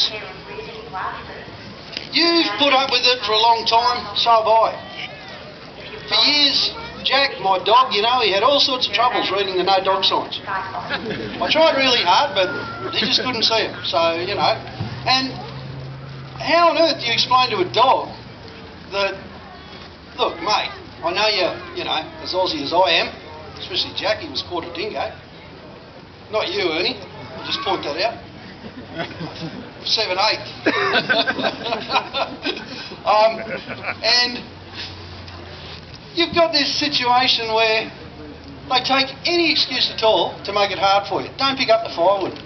dogs. You've put up with it for a long time, so have I. For years, Jack, my dog, you know, he had all sorts of troubles reading the no dog signs. I tried really hard, but he just couldn't see them. So, you know, and how on earth do you explain to a dog that, look, mate, I know you're, you know, as Aussie as I am, especially Jack, he was quarter dingo. Not you, Ernie. I'll just point that out. 7/8. And you've got this situation where they take any excuse at all to make it hard for you. Don't pick up the firewood.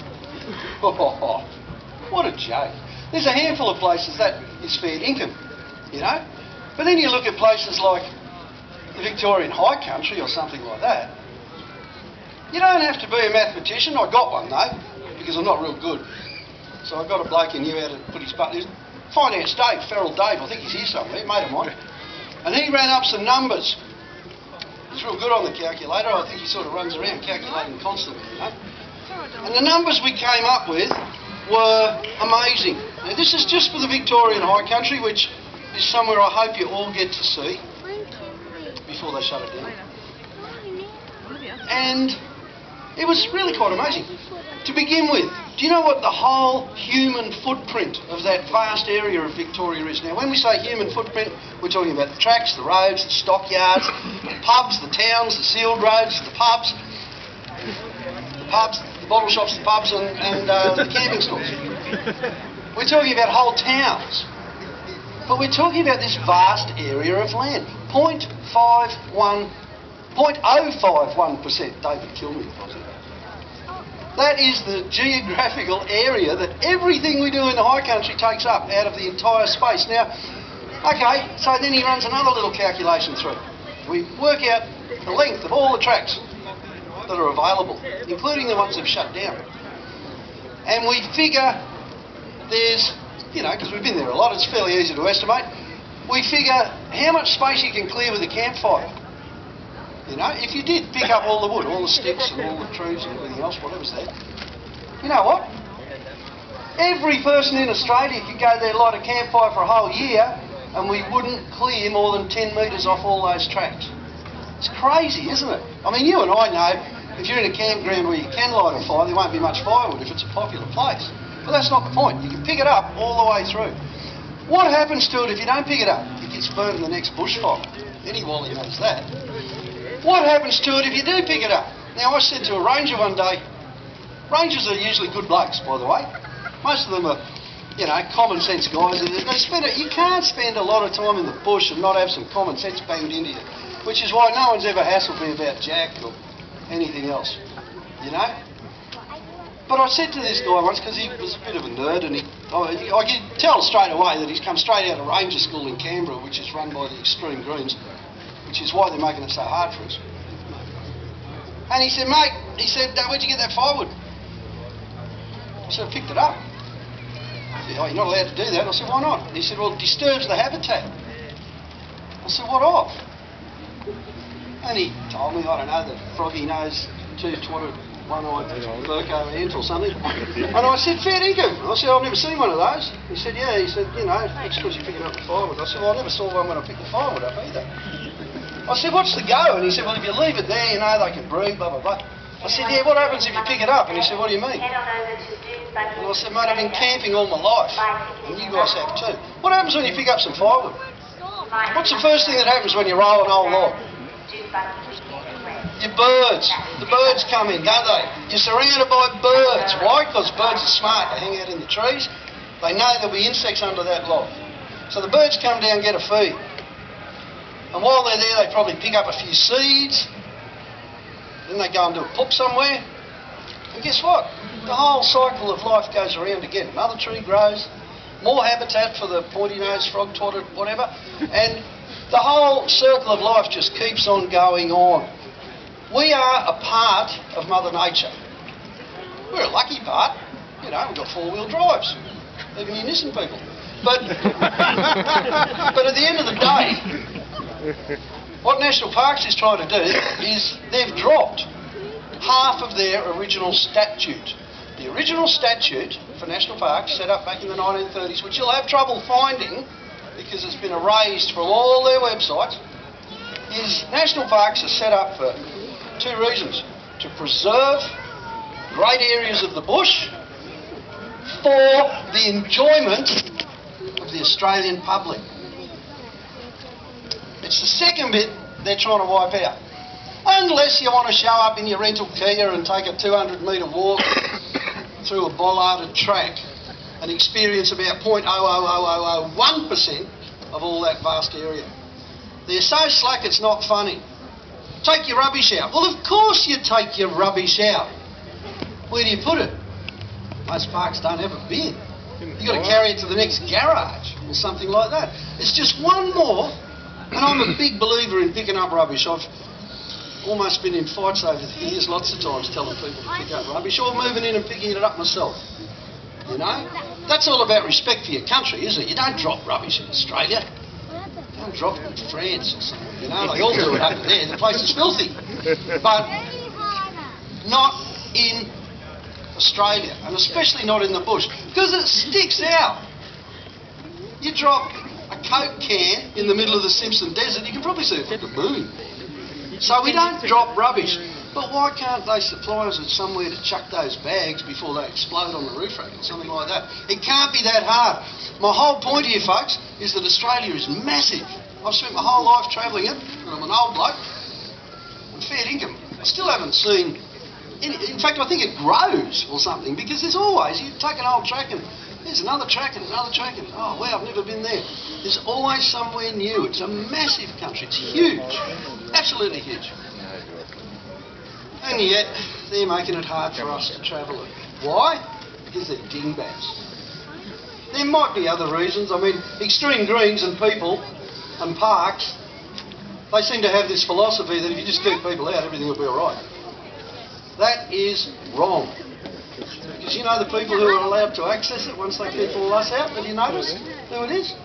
What a joke. There's a handful of places that is fair income, you know. But then you look at places like the Victorian High Country or something like that. You don't have to be a mathematician. I got one though, because I'm not real good. So I got a bloke who knew how to put his button. Finance Dave, Feral Dave, I think he's here somewhere, mate of mine. And he ran up some numbers. He's real good on the calculator. I think he sort of runs around calculating constantly, you know. And the numbers we came up with were amazing. Now this is just for the Victorian High Country, which is somewhere I hope you all get to see before they shut it down. And it was really quite amazing. To begin with, do you know what the whole human footprint of that vast area of Victoria is? Now, when we say human footprint, we're talking about the tracks, the roads, the stockyards, the pubs, the towns, the sealed roads, the pubs, the bottle shops, the pubs, and the camping stores. We're talking about whole towns. But we're talking about this vast area of land. 0.051%. David, kill me if I say that. That is the geographical area that everything we do in the high country takes up out of the entire space. Now, okay, so then he runs another little calculation through. We work out the length of all the tracks that are available, including the ones that have shut down. And we figure there's, you know, because we've been there a lot, it's fairly easy to estimate. We figure how much space you can clear with a campfire. You know, if you did pick up all the wood, all the sticks and all the trees and everything else, whatever's there, you know what? Every person in Australia could go there, light a campfire for a whole year, and we wouldn't clear more than 10 metres off all those tracks. It's crazy, isn't it? I mean, you and I know if you're in a campground where you can light a fire, there won't be much firewood if it's a popular place. But that's not the point. You can pick it up all the way through. What happens to it if you don't pick it up? It gets burnt in the next bushfire. Any wally knows that. What happens to it if you do pick it up? Now, I said to a ranger one day, rangers are usually good blokes, by the way. Most of them are, you know, common sense guys. You can't spend a lot of time in the bush and not have some common sense banged into you, which is why no one's ever hassled me about Jack or anything else, you know. But I said to this guy once, because he was a bit of a nerd, and I could tell straight away that he's come straight out of ranger school in Canberra, which is run by the Extreme Greens, which is why they're making it so hard for us. And he said, mate, where'd you get that firewood? I said, I picked it up. He said, oh, you're not allowed to do that. I said, why not? He said, well, it disturbs the habitat. I said, what of? And he told me, I don't know, that froggy nose, two-twatted, one-eyed Burko ant or something. And I said, fair income. I said, I've never seen one of those. He said, yeah. He said, you know, that's because you're picking up the firewood. I said, well, I never saw one when I picked the firewood up either. I said, what's the go? And he said, well, if you leave it there, you know, they can breed, blah, blah, blah. I said, yeah, what happens if you pick it up? And he said, what do you mean? And I said, mate, I've been camping all my life, and you guys have too. What happens when you pick up some firewood? What's the first thing that happens when you roll an old log? Your birds. The birds come in, don't they? You're surrounded by birds. Why? Because birds are smart. They hang out in the trees. They know there'll be insects under that log. So the birds come down and get a feed. And while they're there, they probably pick up a few seeds. Then they go and do a poop somewhere. And guess what? The whole cycle of life goes around again. Another tree grows, more habitat for the pointy-nosed, frog-twatted, whatever. And the whole circle of life just keeps on going on. We are a part of Mother Nature. We're a lucky part. You know, we've got four-wheel drives. Even you Nissan people. But at the end of the day, what National Parks is trying to do is they've dropped half of their original statute. The original statute for national parks, set up back in the 1930s, which you'll have trouble finding because it's been erased from all their websites, is national parks are set up for two reasons: to preserve great areas of the bush for the enjoyment of the Australian public. It's the second bit they're trying to wipe out. Unless you want to show up in your rental Kia and take a 200-metre walk through a bollarded track and experience about 0.00001% of all that vast area. They're so slack it's not funny. Take your rubbish out. Well, of course you take your rubbish out. Where do you put it? Most parks don't have a bin. You've got to carry it to the next garage or something like that. It's just one more, and I'm a big believer in picking up rubbish. I've almost been in fights over the years lots of times telling people to pick up rubbish or moving in and picking it up myself. You know? That's all about respect for your country, isn't it? You don't drop rubbish in Australia. You don't drop it in France or something, you know? They all do it over there. The place is filthy. But not in Australia, and especially not in the bush, because it sticks out. You drop a Coke can in the middle of the Simpson Desert, you can probably see it from the moon. So we don't drop rubbish. But why can't they supply us with somewhere to chuck those bags before they explode on the roof rack or something like that? It can't be that hard. My whole point here, folks, is that Australia is massive. I've spent my whole life travelling it, and I'm an old bloke, and fair income. I still haven't seen any. In fact, I think it grows or something, because there's always, you take an old track and there's another track and another track and, oh wow, I've never been there. There's always somewhere new. It's a massive country. It's huge. Absolutely huge. And yet, they're making it hard for us to travel it. Why? Because they're dingbats. There might be other reasons. I mean, extreme greens and people and parks, they seem to have this philosophy that if you just keep people out, everything will be all right. That is wrong. Because you know the people who are allowed to access it once they keep all us out? Have you noticed who it is?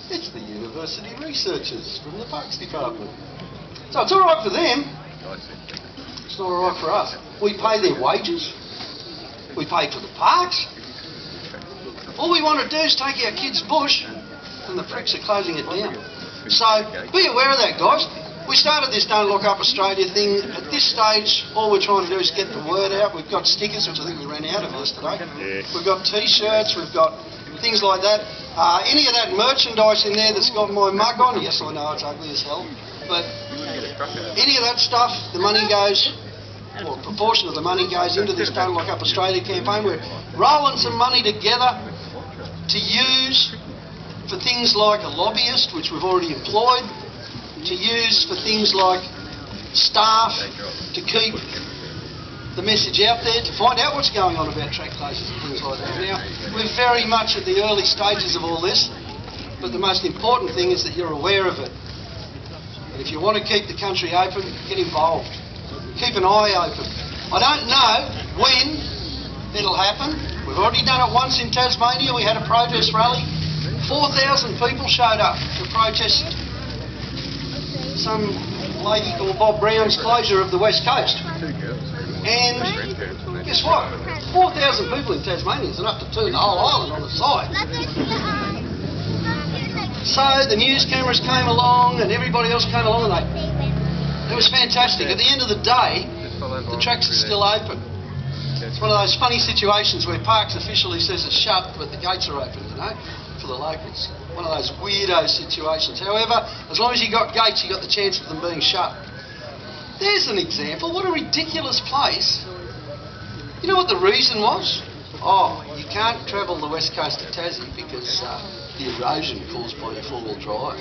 It's the university researchers from the Parks Department. So it's all right for them. It's not all right for us. We pay their wages. We pay for the parks. All we want to do is take our kids bush, and the pricks are closing it down. So be aware of that, guys. We started this Don't Lock Up Australia thing. At this stage, all we're trying to do is get the word out. We've got stickers, which I think we ran out of yesterday. We've got T-shirts. We've got things like that. Any of that merchandise in there that's got my mug on, yes, I know it's ugly as hell, but any of that stuff, the money goes, or a proportion of the money goes into this Don't Lock Up Australia campaign. We're rolling some money together to use for things like a lobbyist, which we've already employed, to use for things like staff, to keep the message out there, to find out what's going on about track closures and things like that. Now, we're very much at the early stages of all this, but the most important thing is that you're aware of it. And if you want to keep the country open, get involved. Keep an eye open. I don't know when it'll happen. We've already done it once in Tasmania. We had a protest rally. 4,000 people showed up to protest some lady called Bob Brown's closure of the West Coast. And guess what? 4,000 people in Tasmania is enough to turn the whole island on its side. So the news cameras came along and everybody else came along, and it was fantastic. At the end of the day, the tracks are still open. It's one of those funny situations where Parks officially says it's shut, but the gates are open, you know, for the locals. One of those weirdo situations. However, as long as you got gates, you got the chance of them being shut. There's an example. What a ridiculous place. You know what the reason was? Oh, you can't travel the west coast of Tassie because the erosion caused by your four-wheel drive.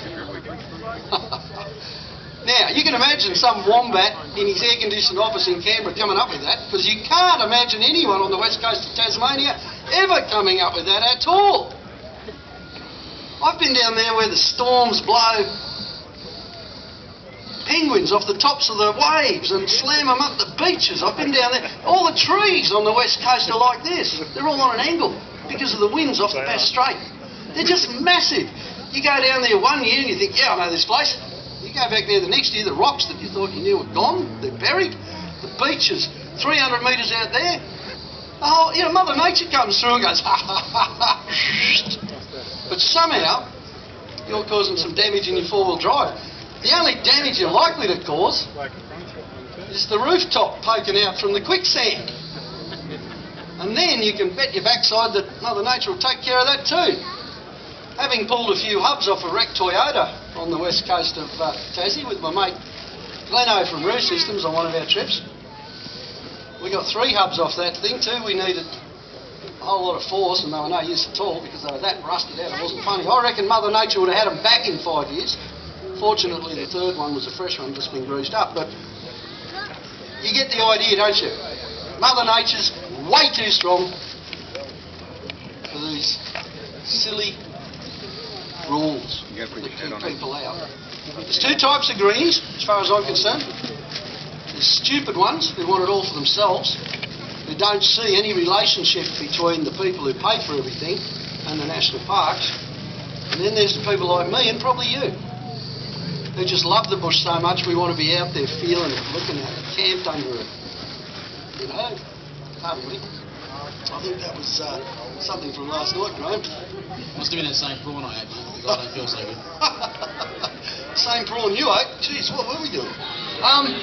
Now, you can imagine some wombat in his air-conditioned office in Canberra coming up with that, because you can't imagine anyone on the west coast of Tasmania ever coming up with that at all. I've been down there where the storms blow penguins off the tops of the waves and slam them up the beaches. I've been down there. All the trees on the west coast are like this. They're all on an angle because of the winds off the Bass Strait. They're just massive. You go down there one year and you think, yeah, I know this place. You go back there the next year, the rocks that you thought you knew were gone. They're buried. The beach is 300 metres out there. Oh, you know, Mother Nature comes through and goes, ha ha ha ha. But somehow, you're causing some damage in your four-wheel drive. The only damage you're likely to cause is the rooftop poking out from the quicksand. And then you can bet your backside that Mother Nature will take care of that too. Having pulled a few hubs off a wrecked Toyota on the west coast of Tassie with my mate Gleno from Roo Systems on one of our trips. We got 3 hubs off that thing too. We needed a whole lot of force and they were no use at all because they were that rusted out. It wasn't funny. I reckon Mother Nature would have had them back in 5 years. Fortunately, the third one was a fresh one, just been greased up. But you get the idea, don't you? Mother Nature's way too strong for these silly rules that keep people out. There's 2 types of greenies, as far as I'm concerned. There's stupid ones who want it all for themselves, who don't see any relationship between the people who pay for everything and the national parks. And then there's the people like me and probably you, who just love the bush so much we want to be out there feeling it, looking at it, camped under it. You know, pardon me. I think that was something from last night, Graham. Must have been that same prawn I had, mate, because I don't feel so good. Same prawn you ate? Jeez, what were we doing? Having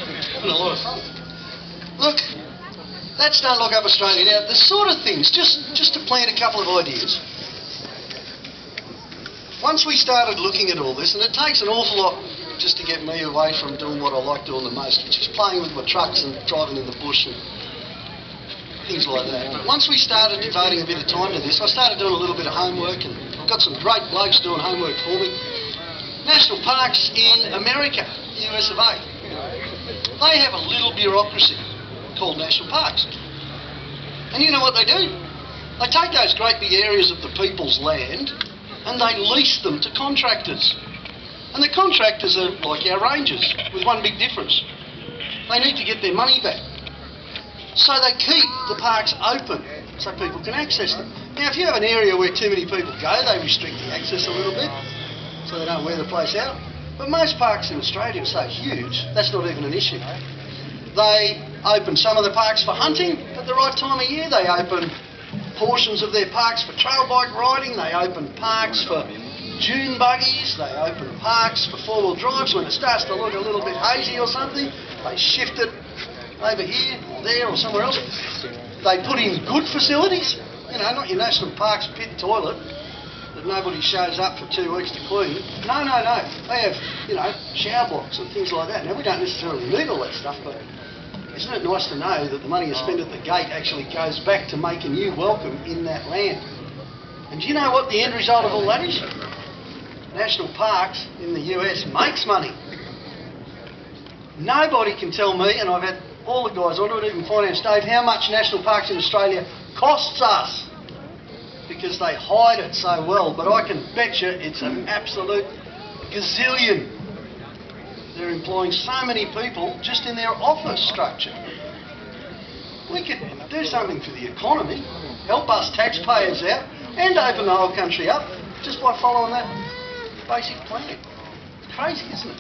a lot of fun. Look, that's Don't Lock Up Australia. Now, the sort of things, just to plant a couple of ideas. Once we started looking at all this, and it takes an awful lot just to get me away from doing what I like doing the most, which is playing with my trucks and driving in the bush and things like that. But once we started devoting a bit of time to this, I started doing a little bit of homework, and I've got some great blokes doing homework for me. National parks in America, US of A, they have a little bureaucracy called national parks. And you know what they do? They take those great big areas of the people's land and they lease them to contractors. And the contractors are like our rangers, with one big difference. They need to get their money back. So they keep the parks open so people can access them. Now, if you have an area where too many people go, they restrict the access a little bit so they don't wear the place out. But most parks in Australia are so huge, that's not even an issue. They open some of the parks for hunting at the right time of year. They open portions of their parks for trail bike riding. They open parks for dune buggies. They open parks for four-wheel drives. When it starts to look a little bit hazy or something, they shift it over here, there or somewhere else. They put in good facilities, you know, not your national parks pit toilet that nobody shows up for 2 weeks to clean. No. They have, you know, shower blocks and things like that. Now, we don't necessarily need all that stuff, but isn't it nice to know that the money you spend at the gate actually goes back to making you welcome in that land? And do you know what the end result of all that is? National parks in the US makes money. Nobody can tell me, and I've had all the guys on it, even Finance Dave, how much national parks in Australia costs us, because they hide it so well. But I can bet you it's an absolute gazillion. They're employing so many people just in their office structure. We could do something for the economy, help us taxpayers out, and open the whole country up just by following that basic plan. It's crazy, isn't it?